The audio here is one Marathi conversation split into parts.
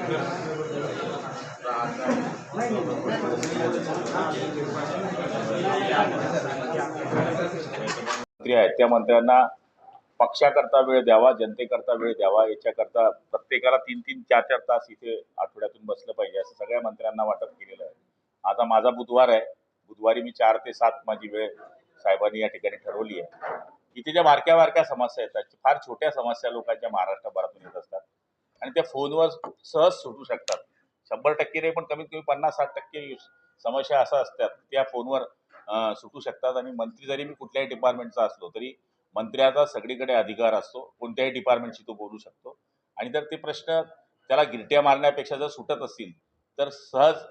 मंत्री आहेत त्या मंत्र्यांना पक्षाकरता वेळ द्यावा, जनतेकरता वेळ द्यावा, याच्याकरता प्रत्येकाला 3-3, 4-4 तास इथे आठवड्यातून बसलं पाहिजे असं सगळ्या मंत्र्यांना वाटप केलेलं आहे. आता माझा बुधवार आहे, बुधवारी मी 4 ते 7 माझी वेळ साहेबांनी या ठिकाणी ठरवली आहे. इथे ज्या बारक्या बारक्या समस्या येतात, फार छोट्या समस्या लोकांच्या महाराष्ट्रभरातून येत असतात आणि त्या फोनवर सहज सुटू शकतात. 100% नाही पण कमीत कमी 50-60% समस्या अशा असतात त्या फोनवर सुटू शकतात. आणि मंत्री जरी मी कुठल्याही डिपार्टमेंटचा असलो तरी मंत्र्याचा सगळीकडे अधिकार असतो, कोणत्याही डिपार्टमेंटशी तो बोलू शकतो. आणि जर ते प्रश्न त्याला गिरट्या मारण्यापेक्षा जर सुटत असतील तर सहज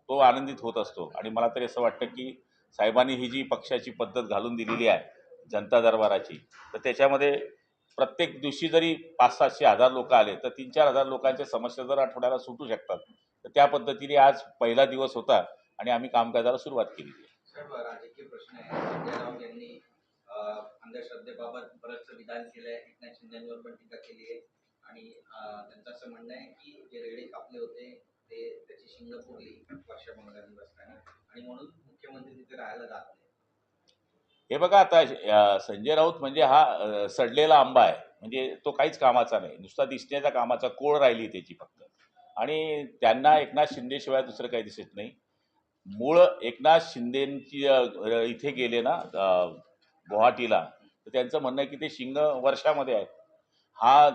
तो आनंदित होत असतो. आणि मला तरी असं वाटतं की साहेबांनी ही जी पक्षाची पद्धत घालून दिलेली आहे जनता दरबाराची, तर त्याच्यामध्ये प्रत्येक दिवशी जरी 500-700 लोक आले तर 3-4 लोकांच्या समस्या जर आठवड्याला सुटू शकतात. तर त्या पद्धतीने आज पहिला दिवस होता आणि आम्ही कामकाजाला सुरुवात केली. राजकीय प्रश्न आहे. संजय राऊत यांनी अंधश्रद्धेबाबत बरंचसं विधान केलंय. एकनाथ शिंदेवर पण टीका केली आहे आणि त्यांचं असं म्हणणं आहे की जे रेडे कापले होते ते त्याची शिंग फोडली वर्षा मंगळानी बसताना आणि म्हणून मुख्यमंत्री तिथे राहायला जात नाही. हे बघा आता संजय राऊत म्हणजे हा सडलेला आंबा आहे, म्हणजे तो काहीच कामाचा नाही, नुसता दिसण्याच्या कामाचा, कोळ राहिली त्याची फक्त. आणि त्यांना एकनाथ शिंदेशिवाय दुसरं काही दिसत नाही. मूळ एकनाथ शिंदेची इथे गेले ना गुवाहाटीला, तर त्यांचं म्हणणं आहे की ते शिंग वर्षामध्ये आहेत.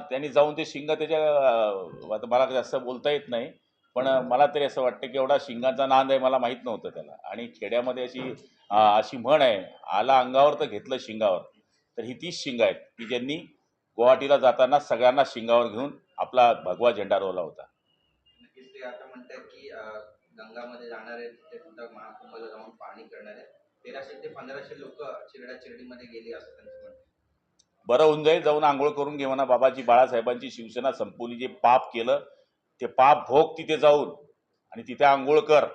त्यांनी जाऊन ते शिंग त्याच्या आता मला जास्त बोलता येत नाही, पण मला तरी असं वाटतं की एवढा शिंगाचा नाद आहे मला माहीत नव्हतं त्याला. आणि खेड्यामध्ये अशी म्हण आहे, आला अंगावर तर घेतलं शिंगावर. तर ही तीच शिंग आहेत की ज्यांनी गुवाहाटीला जाताना सगळ्यांना शिंगावर घेऊन आपला भगवा झेंडा रोवला होता. नक्कीच ते आता म्हणतात की गंगामध्ये जाणार आहेत, तिथे सुद्धा महाकुंभाला जाऊन पाणी करणार आहेत. 1300 ते 1500 लोक चिरड्याचिरडीमध्ये गेली असं त्यांचं म्हणणं. बरं होऊन जाईल, जाऊन आंघोळ करून घे म्हणा. बाबाजी बाळासाहेबांची शिवसेना संपवली, जे पाप केलं ते पाप भोग तिथे जाऊन, आणि तिथे आंघोळ कर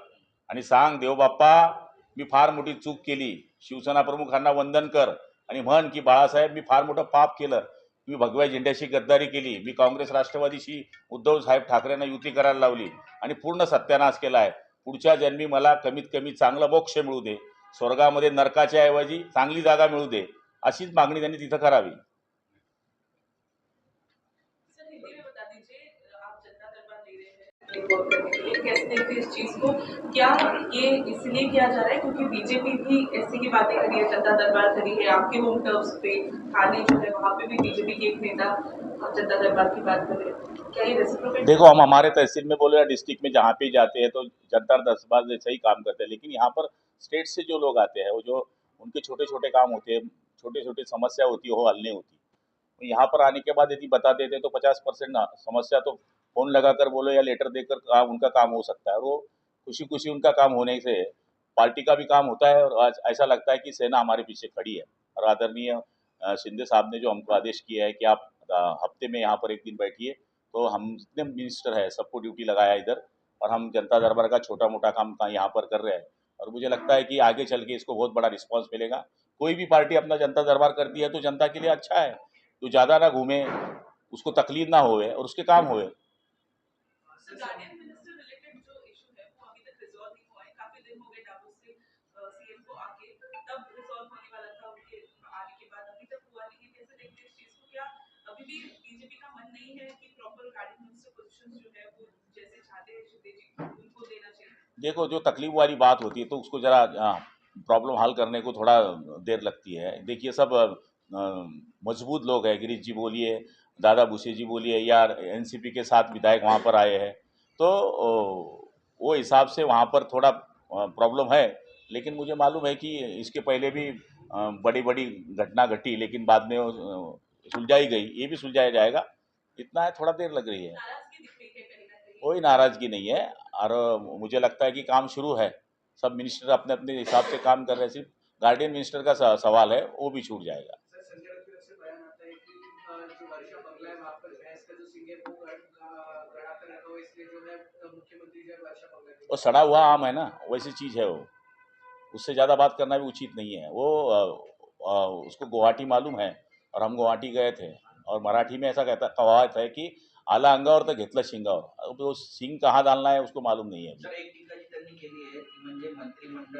आणि सांग देव बाप्पा मी फार मोठी चूक केली, शिवसेना प्रमुखांना वंदन कर आणि म्हण की बाळासाहेब मी फार मोठं पाप केलं, मी भगव्या झेंड्याशी गद्दारी केली, मी काँग्रेस राष्ट्रवादीशी उद्धव साहेब ठाकरेंना युती करायला लावली आणि पूर्ण सत्यानाश केला आहे. पुढच्या जन्मी मला कमीत कमी चांगलं मोक्ष मिळू दे, स्वर्गामध्ये नरकाच्या ऐवजी चांगली जागा मिळू दे, अशीच मागणी त्यांनी तिथं करावी. कैसे देखते इस चीज को? क्या ये इसलिए किया जा रहा है क्योंकि बीजेपी भी ऐसी की बातें करी है, जनता दरबार करी है आपके होम टर्म्स पे, थाने जो है वहाँ पे भी बीजेपी के एक नेता जनता दरबार की बात कर रहे हैं, क्या ये रेसिप्रोकेट? देखो, हम हमारे तहसील में बोलो या डिस्ट्रिक्ट में जहाँ पे जाते हैं तो जनता दरबार जैसा ही काम करते हैं, लेकिन यहाँ पर स्टेट से जो लोग आते हैं वो जो उनके छोटे छोटे काम होते हैं, छोटे छोटे समस्या होती है वो हल नहीं होती, तो यहाँ पर आने के बाद यदि बता देते तो 50% समस्या तो फोन लगाकर बोलो या लेटर देकर उनका काम हो सकता है। और वो खुशी खुशी उनका काम होने से पार्टी का भी काम होता है और आज ऐसा लगता है कि सेना हमारे पीछे खड़ी है। और आदरणीय शिंदे साहब ने जो हमको आदेश किया है कि आप हफ्ते में यहाँ पर एक दिन बैठिए, तो हम जितने मिनिस्टर है सबको ड्यूटी लगाया इधर, और हम जनता दरबार का छोटा मोटा काम यहाँ पर कर रहे हैं। और मुझे लगता है कि आगे चल के इसको बहुत बड़ा रिस्पॉन्स मिलेगा। कोई भी पार्टी अपना जनता दरबार करती है तो जनता के लिए अच्छा है, तो ज़्यादा ना घूमे, उसको तकलीफ ना होए और उसके काम होए। देखो, जो तकलीफ वाली बात होती है तो उसको जरा प्रॉब्लम हल करने को थोड़ा देर लगती है। देखिए, सब मजबूत लोग हैं, गिरीश जी बोलिए, दादा भूसे जी बोलिए, या एनसीपी के साथ विधायक वहाँ पर आए हैं, तो वो हिसाब से वहाँ पर थोड़ा प्रॉब्लम है। लेकिन मुझे मालूम है कि इसके पहले भी बड़ी बड़ी घटना घटी, लेकिन बाद में सुलझाई गई, ये भी सुलझाया जाएगा। इतना है, थोड़ा देर लग रही है, कोई नाराज़गी नहीं है। और मुझे लगता है कि काम शुरू है, सब मिनिस्टर अपने अपने हिसाब से काम कर रहे हैं, सिर्फ गार्डियन मिनिस्टर का सवाल है, वो भी छूट जाएगा। वो सड़ा हुआ आम है ना, वैसी चीज़ है वो, उससे ज़्यादा बात करना भी उचित नहीं है। वो उसको गुवाहाटी मालूम है और हम गुवाहाटी गए थे, और मराठी में ऐसा कहावत है कि आला अंगावर तर घेतलं शिंगावर. अब तो सिंग कहाँ डालना है उसको मालूम नहीं है. सर एक टीका जी त्यांनी केली आहे ती म्हणजे मंत्रिमंडळ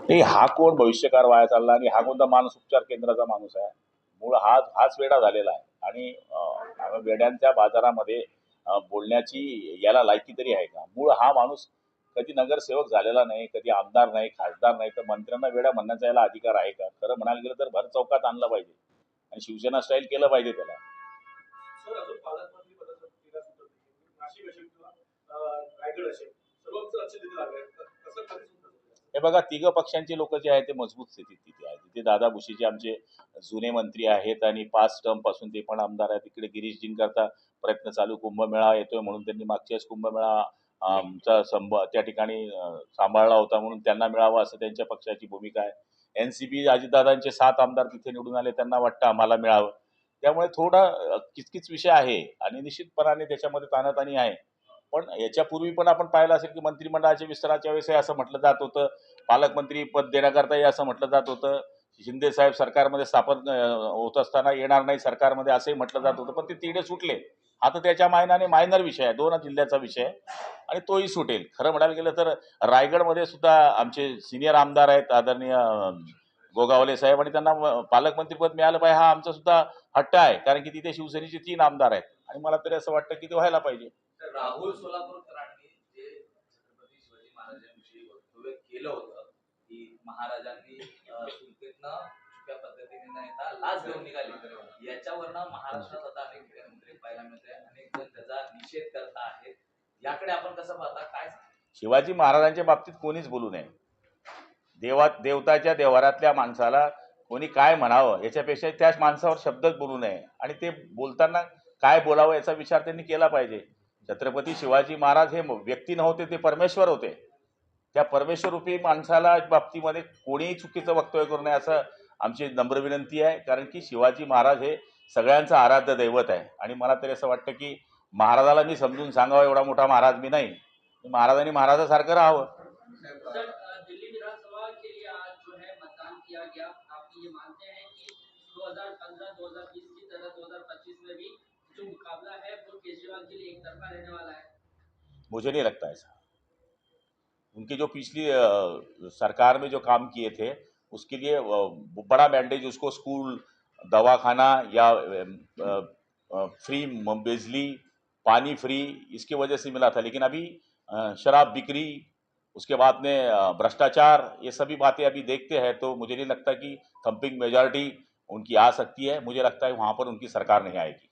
नाही, हा कोण भविष्यकार वाया चालला आणि हा कोणता मानसोपचार केंद्राचा माणूस आहे. मूळ हाच वेडा झालेला आहे आणि वेड्यांच्या बाजारामध्ये बोलण्याची याला लायकी तरी आहे का. मूळ हा माणूस कधी नगरसेवक झालेला नाही, कधी आमदार नाही, खासदार नाही, तर मंत्र्यांना वेडा म्हणण्याचा याला अधिकार आहे का. खरं म्हणायला गेलं तर भर चौकात आणलं पाहिजे आणि शिवसेना स्टाईल केलं पाहिजे त्याला. सर अजून पालकमंत्री पदाचा तिढा सुटत नाही. नाशिक असेल किंवा रायगड असेल सर्वच लक्ष तिथे लागले कसं कधी सुटत हे बघा, तिघ पक्षांची लोक जे आहेत ते मजबूत स्थितीत तिथे आहेत. तिथे दादा भुसेचे आमचे जुने मंत्री आहेत आणि 5 टर्म पासून ते पण आमदार आहेत. तिकडे गिरीशजींकरता प्रयत्न चालू, कुंभमेळा येतोय म्हणून त्यांनी मागच्याच कुंभमेळा आमचा त्या ठिकाणी सांभाळला होता म्हणून त्यांना मिळावा असं त्यांच्या पक्षाची भूमिका आहे. एनसीपी अजितदादांचे 7 आमदार तिथे निवडून आले, त्यांना वाटतं आम्हाला मिळावं. त्यामुळे थोडा किचकिच विषय आहे आणि निश्चितपणाने त्याच्यामध्ये ताणाताणी आहे. पण याच्यापूर्वी पण आपण पाहिलं असेल की मंत्रिमंडळाच्या विस्ताराच्या वेळेस असं म्हटलं जात होतं, पालकमंत्री पद देण्याकरताही असं म्हटलं जात होतं, शिंदे साहेब सरकारमध्ये स्थापन होत असताना येणार नाही सरकारमध्ये असंही म्हटलं जात होतं. पण ते तिढे सुटले. आता त्याच्या मायनाने मायनर विषय आहे, 2 जिल्ह्याचा विषय आहे आणि तोही सुटेल. खरं म्हणायला गेलं तर रायगडमध्ये सुद्धा आमचे सिनियर आमदार आहेत आदरणीय गोगावले साहेब आणि त्यांना पालकमंत्रीपद मिळालं पाहिजे हा आमचा सुद्धा हट्ट आहे. कारण की तिथे शिवसेनेचे 3 आमदार आहेत आणि मला तरी असं वाटतं की ते व्हायला पाहिजे. तर राहुल सोलापूरकरांनी जे छत्रपती शिवाजी महाराजांविषयी वक्तव्य केलं होतं की महाराजांनी सुलतेतनं छुप्या पद्धतीने न येता लाच घेऊन निघाली, याच्यावरनं महाराष्ट्रात आता अनेक मुख्यमंत्री पाहायला मिळते, अनेक जण त्याचा निषेध करत आहेत. याकडे आपण कसं पाहता, काय शिवाजी महाराजांच्या बाबतीत कोणीच बोलू नये. देवताच्या देवारातल्या माणसाला कोणी काय म्हणावं याच्यापेक्षा त्याच माणसावर शब्दच बोलू नये आणि ते बोलताना काय बोलावं याचा विचार त्यांनी केला पाहिजे. छत्रपती शिवाजी महाराज हे व्यक्ती नव्हते, ते परमेश्वर होते. त्या परमेश्वररूपी माणसाला बाबतीमध्ये कोणीही चुकीचं वक्तव्य करू नये असं आमची नम्र विनंती आहे. कारण की शिवाजी महाराज हे सगळ्यांचं आराध्य दैवत आहे आणि मला तरी असं वाटतं की महाराजाला मी समजून सांगावं एवढा मोठा महाराज मी नाही. महाराजांनी महाराजासारखं राहावं. सर दिल्ली विधानसभा के लिए आज जो है मतदान किया गया, आप ये मानते हैं कि 2015-2020 की तरह 2025 में भी जो मुकाबला है वो केजरीवाल के लिए एक तरफा रहने वाला है? मुझे नहीं लगता ऐसा. उनकी जो पिछली सरकार में जो काम किए थे उसके लिए बड़ा बैंडेज उसको स्कूल, दवाखाना या फ्री बिजली, पानी फ्री इसकी वजह से मिला था. लेकिन अभी शराब बिक्री, उसके बाद में भ्रष्टाचार, ये सभी बातें अभी देखते हैं तो मुझे नहीं लगता कि थंपिंग मेजॉरिटी उनकी आ सकती है. मुझे लगता है वहाँ पर उनकी सरकार नहीं आएगी.